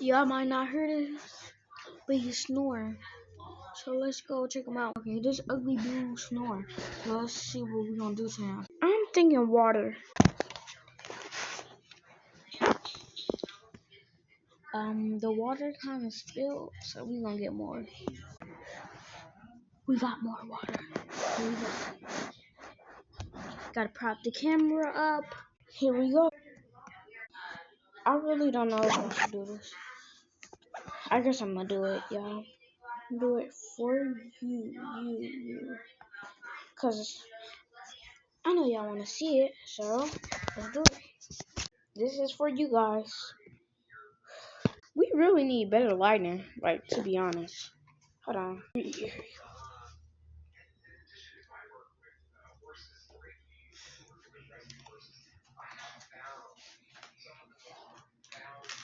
Y'all might not hear this, but he's snoring. So let's go check him out. Okay, this ugly dude snoring. So let's see what we're gonna do to him. I'm thinking water. The water kind of spilled, so we're gonna get more. We got more water. Here we go. Gotta prop the camera up. Here we go. I really don't know if I should do this. I guess I'm gonna do it, y'all. Do it for you. Cause I know y'all wanna see it, so let's do it. This is for you guys. We really need better lighting, like, to be honest. Hold on. Here you go.